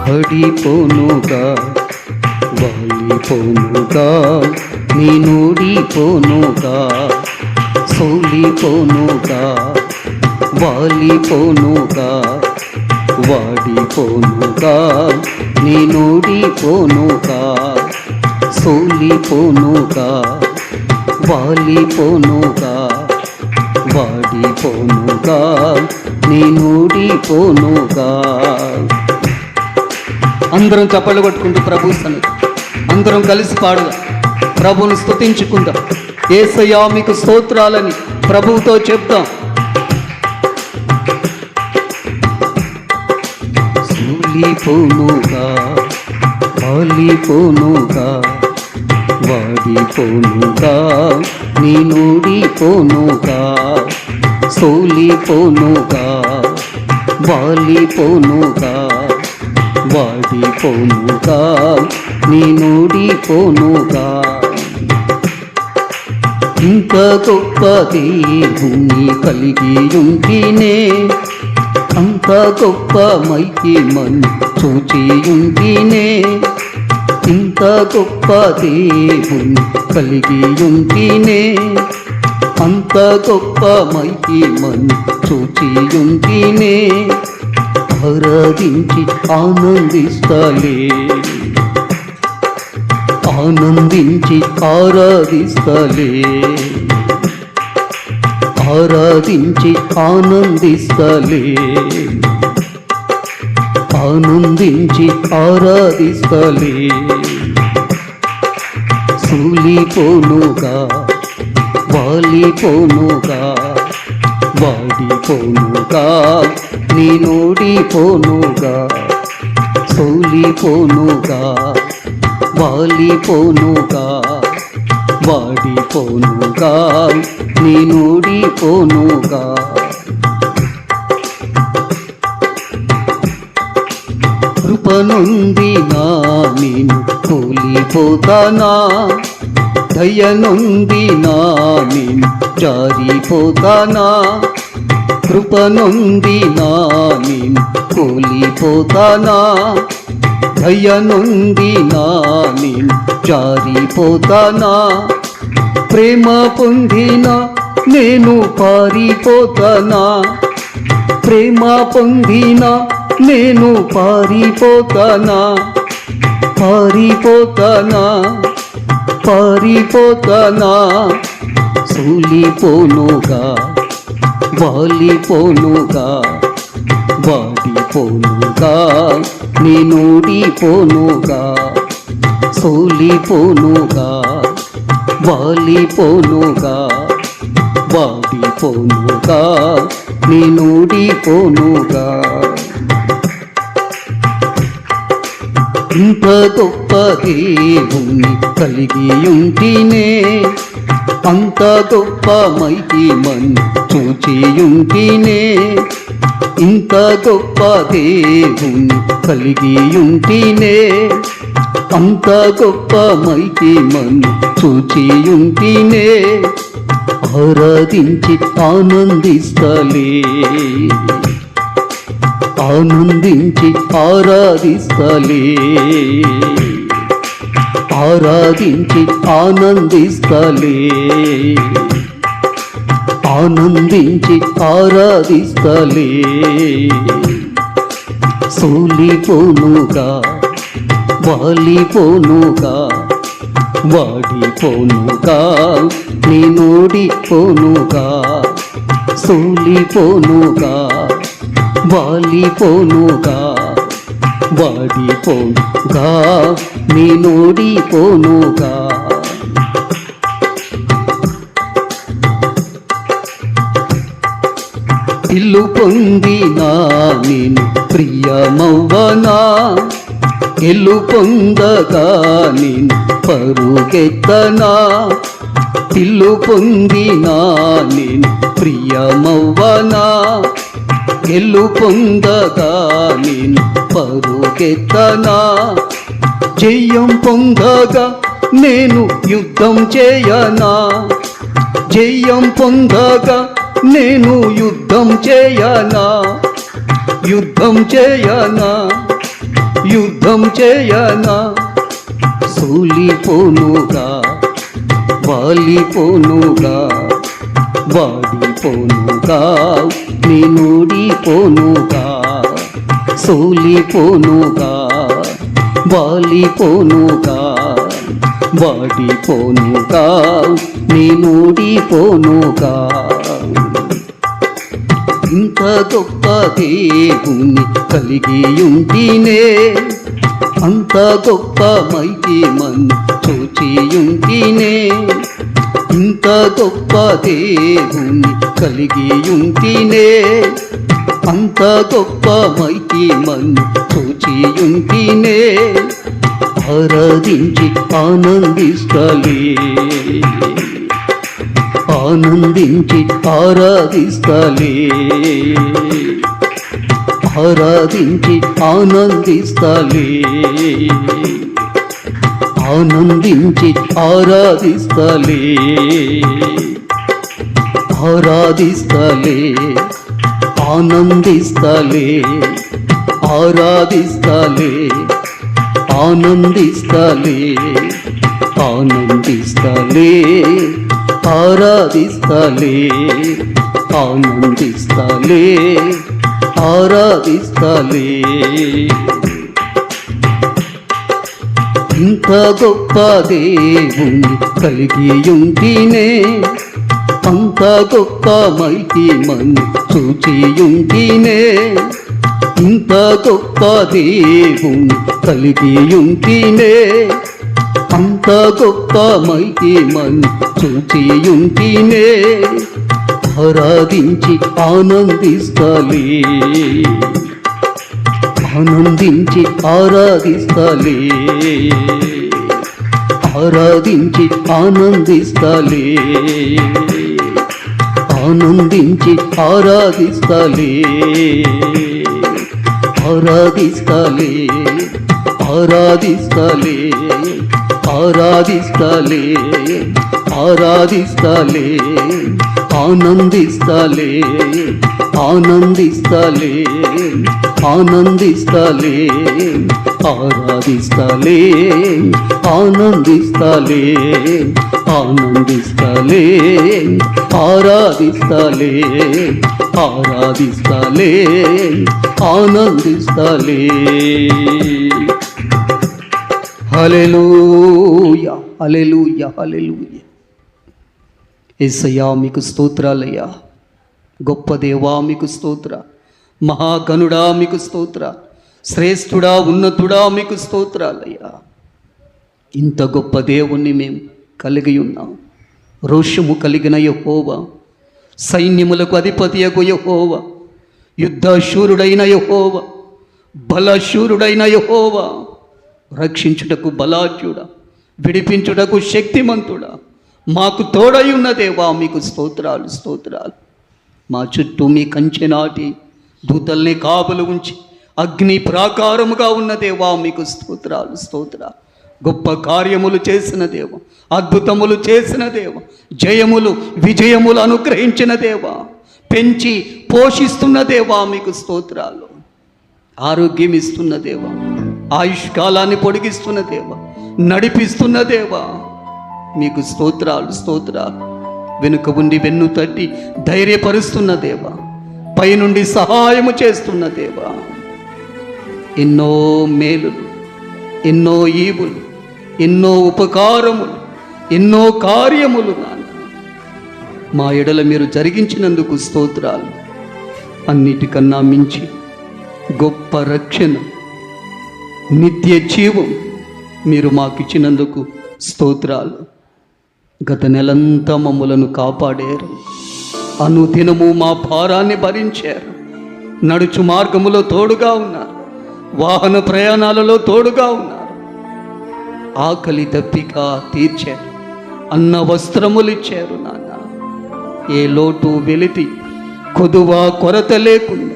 పడిపోనుగా వాలిపోనుగా నేనోడిపోనుగా సోలిపోనుగా వాలిపోనుగా వాడిపోనుగా నేనోడిపోనుగా సోలిపోనుగా వాలిపోనుగా వాడిపోనుగా నేనోడిపోనుగా. అందరం చప్పట్లు కొట్టుకుంటూ ప్రభు సన్నిధి అందరం కలిసి పాడుగా ప్రభువును స్తుతించుకుందాం. యేసయ్యా మీకు స్తోత్రాలని ప్రభువుతో చెప్తాం. సూలిపోనుగా వాలిపోనుగా వాడిపోనుగా నేనోడిపోనుగా సోలిపోనుగా వాలిపోనుగా వాడిపోనుగా నేనోడిపోనుగా. ఇంత గొప్ప దేవుని కలిగి ఉంటేనే అంత గొప్ప మహిమను చూచి ఉంటేనే ఇంత గొప్ప దేవుని కలిగి ఉంటేనే అంత గొప్ప మహిమను చూచి ఉంటేనే ఆరాధించి ఆనందిస్తలే ఆనందించి ఆరాధిస్తలే ఆరాధించి ఆనందిస్తలే ఆనందించి ఆరాధిస్తలే. సూలిపోనుగా వాలిపోనుగా వాడిపోనుగా నేనోడిపోనుగా సోలిపోనుగా వాలిపోనుగా వాడిపోనుగా నేనోడిపోనుగా. కృపనుందినా నేను కూలిపోతానా దయనుందినా నేను జారిపోతానా కృపనుందినా నేను కూలిపోతానా దయనుందినా నేను జారిపోతానా ప్రేమ పొందిన నేను పారిపోతానా ప్రేమ పొందిన నేను పారిపోతానా పారిపోతానా పారిపోతానా. సూలిపోనుగా వాలిపోనుగా వాడిపోనుగా నేనోడిపోనుగా సోలిపోనుగా వాలిపోనుగా వాడిపోనుగా నేనోడిపోనుగా. ఇంత గొప్ప దేవుని కలిగి ఉంటేనే అంత గొప్ప మహిమను చూచి ఉంటేనే ఇంత గొప్ప దేవుని కలిగి ఉంటేనే అంత గొప్ప మహిమను చూచి ఉంటేనే ఆరాధించి ఆనందిస్తలే ఆనందించి ఆరాధిస్తలే ఆరాధించి ఆనందిస్తలే ఆనందించి ఆరాధిస్తలే. సూలిపోనుగా వాలిపోనుగా వాడిపోనుగా నేనోడిపోనుగా సూలిపోనుగా వాలిపోనుగా వాడిపోనుగా నేనోడిపోనుగా. ఇల్లు పొందినా నేను ప్రియమవ్వనా ఇల్లు పొందగా నేను పరుగెత్తనా ఇల్లు పొందినా నేను ప్రియమవ్వనా ఇల్లు పొందగా నేను పరుగెత్తనా జయం పొందగా నేను యుద్ధం చేయనా జయం పొందగా నేను యుద్ధం చేయనా యుద్ధం చేయనా యుద్ధం చేయనా సూలిపోనుగా వాలిపోనుగా వాడిపోనుగా నేనోడిపోనుగా సూలిపోనుగా వాలిపోనుగా వాడిపోనుగా నేనోడిపోనుగా ఇంత గొప్ప దేవుని కలిగి ఉంటినే అంత గొప్ప మహిమను చూచియుంటినే ఇంత గొప్ప దేవుని కలిగి ఉంటినే అంత గొప్ప మహిమను చూచియుంటినే ఆరాధించి ఆనందిస్తలే ఆనందించి ఆరాధిస్తలే ఆరాధించి ఆనందిస్తలే ఆనందించి ఆరాధిస్తలే ఆరాధిస్తలే ఆనందిస్తలే ఆరాధిస్తలే ఆనందిస్తలే ఆనందిస్తలే ఆరాధిస్తలే ఆనందిస్తలే ఆరాధిస్తలే ఇంత గొప్ప దేవుని కలిగి ఉంటినే అంత గొప్ప మహిమను చూచియుంటినే ఇంత గొప్ప దేవుని కలిగి ఉంటినే అంత గొప్ప మహిమను చూచియుంటినే ఆరాధించి ఆనందిస్తలే ఆనందించి ఆరాధిస్తలే ఆరాధించి ఆనందిస్తలే ఆనందించి ఆరాధిస్తలే ఆరాధిస్తలే ఆరాధిస్తలే ఆరాధిస్తలే ఆరాధిస్తలే ఆనందిస్తలే ఆనందిస్తలే ఆనందిస్తలే ఆరాధిస్తలే ఆనందిస్తలే ఆనందిస్తలే ఆరాధిస్తలే ఆరాధిస్తలే ఆనందిస్తలే హల్లెలూయా హల్లెలూయా హల్లెలూయా. యేసయ్యా మీకు స్తోత్రాలయ్యా. గొప్ప దేవా మీకు స్తోత్ర, మహాగణుడా మీకు స్తోత్ర, శ్రేష్ఠుడా ఉన్నతుడా మీకు స్తోత్రాలయ్యా. ఇంత గొప్ప దేవుణ్ణి మేము కలిగి ఉన్నాం. రోషము కలిగిన యెహోవా, సైన్యములకు అధిపతియగు యెహోవా, యుద్ధశూరుడైన యెహోవా, బలశూరుడైన యెహోవా, రక్షించుటకు బలాఢ్యుడా, విడిపించుటకు శక్తిమంతుడా, మాకు తోడై ఉన్న దేవా మీకు స్తోత్రాలు స్తోత్రాలు. మా చుట్టూ మీ కంచె నాటి దూతల్ని కాపులు ఉంచి అగ్ని ప్రాకారముగా ఉన్న దేవా మీకు స్తోత్రాలు స్తోత్రాలు. గొప్ప కార్యములు చేసిన దేవ, అద్భుతములు చేసిన దేవ, జయములు విజయములు అనుగ్రహించిన దేవ, పెంచి పోషిస్తున్న దేవా మీకు స్తోత్రాలు. ఆరోగ్యం ఇస్తున్న దేవ, ఆయుష్కాలాన్ని పొడిగిస్తున్న దేవ, నడిపిస్తున్న దేవ మీకు స్తోత్రాలు స్తోత్రాలు. వెనుక ఉండి వెన్ను తట్టి ధైర్యపరుస్తున్న దేవ, పైనుండి సహాయము చేస్తున్న దేవ, ఎన్నో మేలులు, ఎన్నో ఈవులు, ఎన్నో ఉపకారములు, ఎన్నో కార్యములు నాన్న మా ఎడల మీరు జరిగించినందుకు స్తోత్రాలు. అన్నిటికన్నా మించి గొప్ప రక్షణ, నిత్య జీవం మీరు మాకిచ్చినందుకు స్తోత్రాలు. గత నెలంతా మమ్మలను కాపాడారు, అనుదినము మా భారాన్ని భరించారు, నడుచు మార్గములో తోడుగా ఉన్నారు, వాహన ప్రయాణాలలో తోడుగా ఉన్నారు, ఆకలి దప్పిక తీర్చారు, అన్న వస్త్రములు ఇచ్చారు నాన్న. ఏ లోటు వెలితి కొదువ కొరత లేకుండా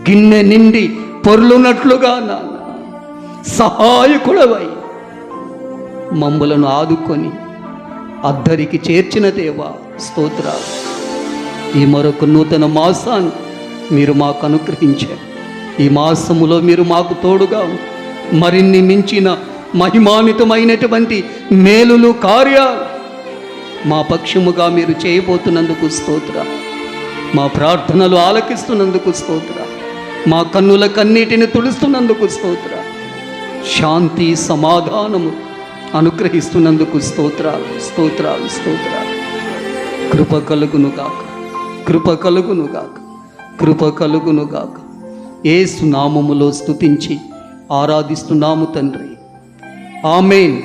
గిన్నె నిండి పొర్లునట్లుగా నాన్న సహాయకుడవై మమ్మలను ఆదుకొని అద్దరికి చేర్చిన దేవా స్తోత్రాలు. ఈ మరొక నూతన మాసాన్ని మీరు మాకు అనుగ్రహించారు. ఈ మాసములో మీరు మాకు తోడుగా మరిన్ని మించిన మహిమాన్వితమైనటువంటి మేలులు కార్యాలు మా పక్షముగా మీరు చేయబోతున్నందుకు స్తోత్ర. మా ప్రార్థనలు ఆలకిస్తున్నందుకు స్తోత్ర. మా కన్నుల కన్నీటిని తుడుస్తున్నందుకు స్తోత్ర. శాంతి సమాధానము అనుగ్రహిస్తున్నందుకు స్తోత్రాలు స్తోత్రాలు స్తోత్రాలు. కృప కలుగునుగాక, కృప కలుగునుగాక, కృప కలుగునుగాక. యేసు నామములో స్తుతించి ఆరాధిస్తున్నాము తండ్రి. ఆమేన్.